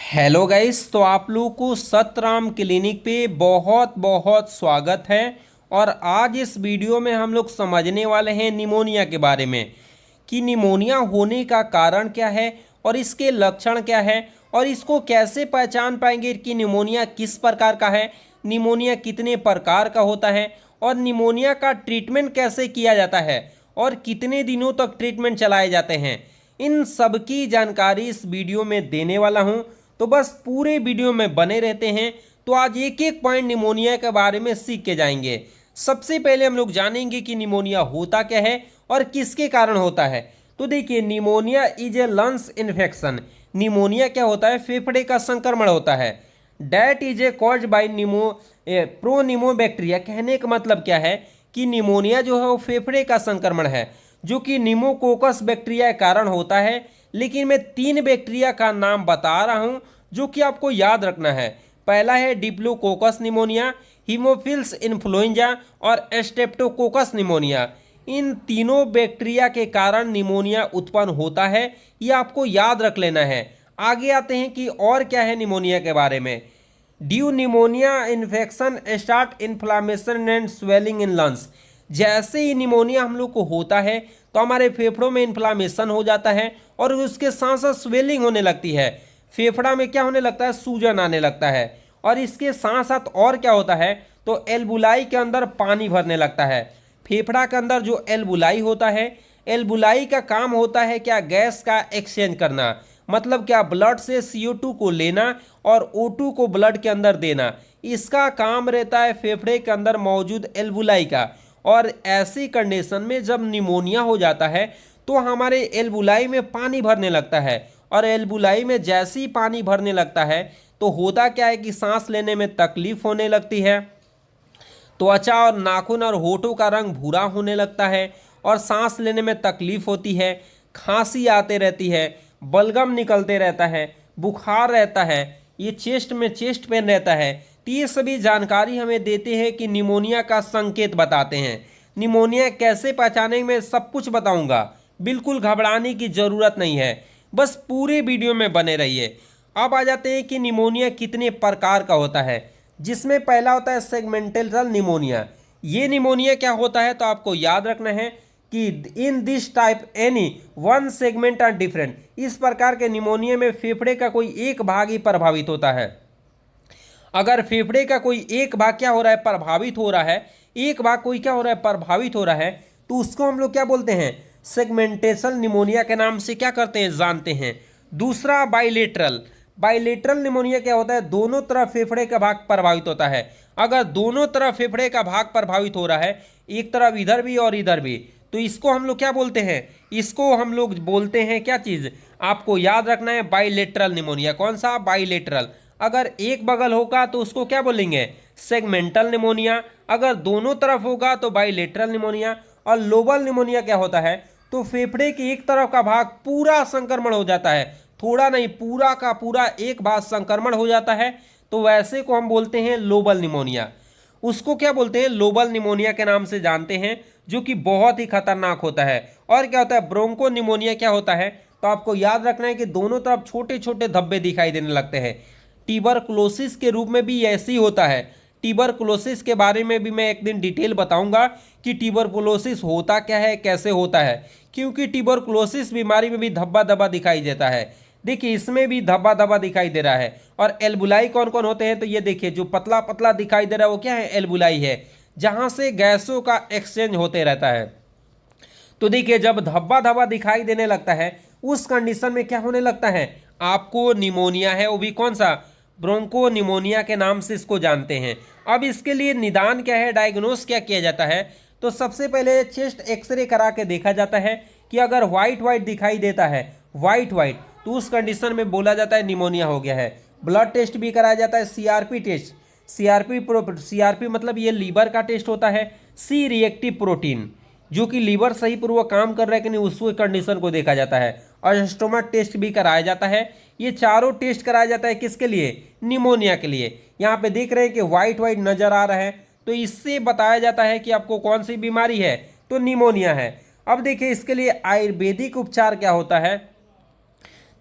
Hello guys. तो आप लोगों को सतराम क्लिनिक पे बहुत बहुत स्वागत है। और आज इस वीडियो में हम लोग समझने वाले हैं निमोनिया के बारे में कि निमोनिया होने का कारण क्या है और इसके लक्षण क्या है और इसको कैसे पहचान पाएंगे कि निमोनिया किस प्रकार का है, निमोनिया कितने प्रकार का होता है और निमोनिया का ट्रीटमेंट कैसे किया जाता है और कितने दिनों तक ट्रीटमेंट चलाए जाते हैं। इन सब की जानकारी इस वीडियो में देने वाला हूं, तो बस पूरे वीडियो में बने रहते हैं। तो आज एक एक पॉइंट निमोनिया के बारे में सीख के जाएंगे। सबसे पहले हम लोग जानेंगे कि निमोनिया होता क्या है और किसके कारण होता है। तो देखिए, pneumonia is a lungs infection. Pneumonia क्या होता है? फेफड़े का संक्रमण होता है। That is a cause by प्रोनिमो बैक्टीरिया। कहने का मतलब क्या है कि निमोनिया जो है वो फेफड़े का संक्रमण है जो कि निमोकोकस बैक्टीरिया के कारण होता है। लेकिन मैं 3 बैक्टीरिया का नाम बता रहा हूं जो कि आपको याद रखना है। पहला है डिप्लोकोकस निमोनिया, हीमोफिल्स इन्फ्लुएंजा और स्ट्रेप्टोकोकस निमोनिया। इन तीनों बैक्टीरिया के कारण निमोनिया उत्पन्न होता है, ये आपको याद रख लेना है। आगे आते हैं कि और क्या है निमोनिया के बारे में। Due pneumonia infection start inflammation and swelling in lungs. जैसे ही निमोनिया हम लोग को होता है तो हमारे फेफड़ों में इन्फ्लामेशन हो जाता है और उसके साथ साथ स्वेलिंग होने लगती है। फेफड़ा में क्या होने लगता है? सूजन आने लगता है। और इसके साथ साथ और क्या होता है? तो एल्बुलाई के अंदर पानी भरने लगता है। फेफड़ा के अंदर जो एल्बुलाई होता है, एल्बुलाई का काम होता है क्या? गैस का एक्सचेंज करना। मतलब क्या? ब्लड से CO2 को लेना और O2 को ब्लड के अंदर देना। इसका काम रहता है फेफड़े के अंदर मौजूद एल्बुलाई का। और ऐसी कंडीशन में जब निमोनिया हो जाता है तो हमारे एल्बुलाई में पानी भरने लगता है। और एल्बुलाई में जैसे ही पानी भरने लगता है तो होता क्या है कि सांस लेने में तकलीफ होने लगती है। त्वचा और नाखून और होठों का रंग भूरा होने लगता है और सांस लेने में तकलीफ होती है। खांसी आते रहती है, बलगम निकलते रहता है, बुखार रहता है, ये चेस्ट में चेस्ट पेन रहता है। तो ये सभी जानकारी हमें देते हैं कि निमोनिया का संकेत बताते हैं। निमोनिया कैसे पहचानेंगे मैं सब कुछ बताऊंगा। बिल्कुल घबराने की ज़रूरत नहीं है, बस पूरे वीडियो में बने रहिए। अब आ जाते हैं कि निमोनिया कितने प्रकार का होता है, जिसमें पहला होता है सेगमेंटल निमोनिया। ये निमोनिया क्या होता है? तो आपको याद रखना है कि in this type any one segment are different. इस प्रकार के निमोनिया में फेफड़े का कोई एक भाग ही प्रभावित होता है। अगर फेफड़े का कोई एक भाग क्या हो रहा है? प्रभावित हो रहा है। एक भाग कोई क्या हो रहा है? प्रभावित हो रहा है। तो उसको हम लोग क्या बोलते हैं? सेगमेंटेशनल निमोनिया के नाम से क्या करते हैं? जानते हैं। दूसरा बाइलेटरल। बाइलेटरल निमोनिया क्या होता है? दोनों तरफ फेफड़े का भाग प्रभावित होता है। अगर दोनों तरफ फेफड़े का भाग प्रभावित हो रहा है, एक तरफ इधर भी और इधर भी, तो इसको हम लोग क्या बोलते हैं? इसको हम लोग बोलते हैं क्या चीज? आपको याद रखना है, बाइलेटरल निमोनिया। कौन सा? बाइलेटरल। अगर एक बगल होगा तो उसको क्या बोलेंगे? Segmental pneumonia. अगर दोनों तरफ होगा तो बाइलेटरल निमोनिया। और लोबल निमोनिया क्या होता है? तो फेफड़े के एक तरफ का भाग पूरा संक्रमण हो जाता है, थोड़ा नहीं, पूरा का पूरा एक भाग संक्रमण हो जाता है, तो वैसे को हम बोलते हैं लोबल निमोनिया। उसको क्या बोलते हैं? लोबल निमोनिया के नाम से जानते हैं, जो कि बहुत ही खतरनाक होता है। और क्या होता है? ब्रोंको निमोनिया क्या होता है? तो आपको याद रखना है कि दोनों तरफ छोटे छोटे धब्बे दिखाई देने लगते हैं। ट्यूबरकुलोसिस के रूप में भी ऐसे ही होता है। ट्यूबरकुलोसिस के बारे में भी मैं एक दिन डिटेल बताऊंगा कि ट्यूबरकुलोसिस होता क्या है, कैसे होता है। क्योंकि ट्यूबरकुलोसिस बीमारी में भी धब्बा धब्बा दिखाई देता है। देखिए, इसमें भी धब्बा धब्बा दिखाई दे रहा है। और एल्बुलाई कौन कौन होते हैं? तो ये देखिए, जो पतला पतला दिखाई दे रहा है वो क्या है? एल्बुलाई है, जहां से गैसों का एक्सचेंज होते रहता है। तो देखिए, जब धब्बा धब्बा दिखाई देने लगता है उस कंडीशन में क्या होने लगता है? आपको निमोनिया है, वो भी कौन सा? ब्रोंको निमोनिया के नाम से इसको जानते हैं। अब इसके लिए निदान क्या है, डायग्नोस क्या किया जाता है? तो सबसे पहले चेस्ट एक्सरे करा के देखा जाता है कि अगर व्हाइट व्हाइट दिखाई देता है, व्हाइट व्हाइट, तो उस कंडीशन में बोला जाता है निमोनिया हो गया है। ब्लड टेस्ट भी कराया जाता है, CRP टेस्ट। सीआरपी मतलब ये लीवर का टेस्ट होता है। सी रिएक्टिव प्रोटीन, जो कि लीवर सही पूर्वक काम कर रहा है कि नहीं, उस कंडीशन को देखा जाता है। और स्टोमक टेस्ट भी कराया जाता है। ये चारों टेस्ट कराया जाता है किसके लिए? निमोनिया के लिए। यहाँ पे देख रहे हैं कि व्हाइट व्हाइट नजर आ रहा है, तो इससे बताया जाता है कि आपको कौन सी बीमारी है, तो निमोनिया है। अब देखिए, इसके लिए आयुर्वेदिक उपचार क्या होता है।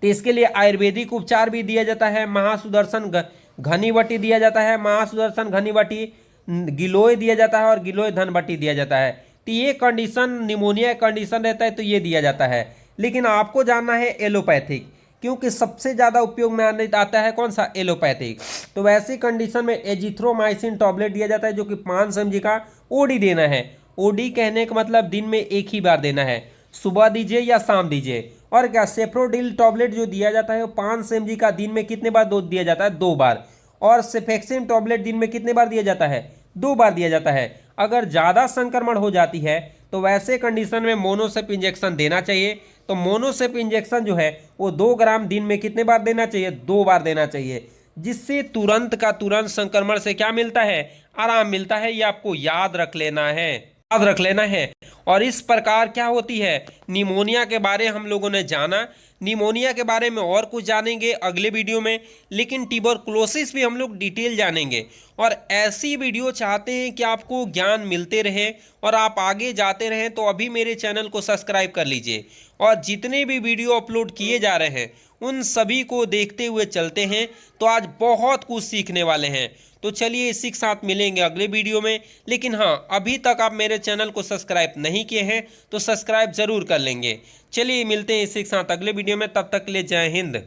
तो इसके लिए आयुर्वेदिक उपचार भी दिया जाता है, महासुदर्शन घनीवटी दिया जाता है, महासुदर्शन घनीवटी गिलोय दिया जाता है और गिलोय धनवटी दिया जाता है। तो ये कंडीशन निमोनिया कंडीशन रहता है तो ये दिया जाता है। लेकिन आपको जानना है एलोपैथिक, क्योंकि सबसे ज़्यादा उपयोग में आता है कौन सा, एलोपैथिक। तो वैसी कंडीशन में एजिथ्रोमाइसिन टॉबलेट दिया जाता है जो कि 500 mg का ओडी देना है। ओडी कहने का मतलब दिन में एक ही बार देना है, सुबह दीजिए या शाम दीजिए। और क्या, सेफ्रोडिल टॉबलेट जो दिया जाता है वो 500 mg का दिन में कितने बार दिया जाता है, 2 बार। और सेफेक्सिन टॉबलेट दिन में कितने बार दिया जाता है, 2 बार दिया जाता है। अगर ज़्यादा संक्रमण हो जाती है तो वैसे कंडीशन में मोनोसेप इंजेक्शन देना चाहिए। तो मोनोसेप इंजेक्शन जो है वो 2 ग्राम दिन में कितने बार देना चाहिए, 2 बार देना चाहिए, जिससे तुरंत का तुरंत संक्रमण से क्या मिलता है, आराम मिलता है। ये आपको याद रख लेना है, याद रख लेना है। और इस प्रकार क्या होती है, निमोनिया के बारे हम लोगों ने जाना। निमोनिया के बारे में और कुछ जानेंगे अगले वीडियो में, लेकिन ट्यूबरकुलोसिस भी हम लोग डिटेल जानेंगे। और ऐसी वीडियो चाहते हैं कि आपको ज्ञान मिलते रहे और आप आगे जाते रहें, तो अभी मेरे चैनल को सब्सक्राइब कर लीजिए। और जितने भी वीडियो अपलोड किए जा रहे हैं उन सभी को देखते हुए चलते हैं, तो आज बहुत कुछ सीखने वाले हैं। तो चलिए इसी के साथ मिलेंगे अगले वीडियो में। लेकिन हाँ, अभी तक आप मेरे चैनल को सब्सक्राइब नहीं किए हैं तो सब्सक्राइब जरूर कर लेंगे। चलिए मिलते हैं इसी के साथ अगले वीडियो में, तब तक के लिए जय हिंद।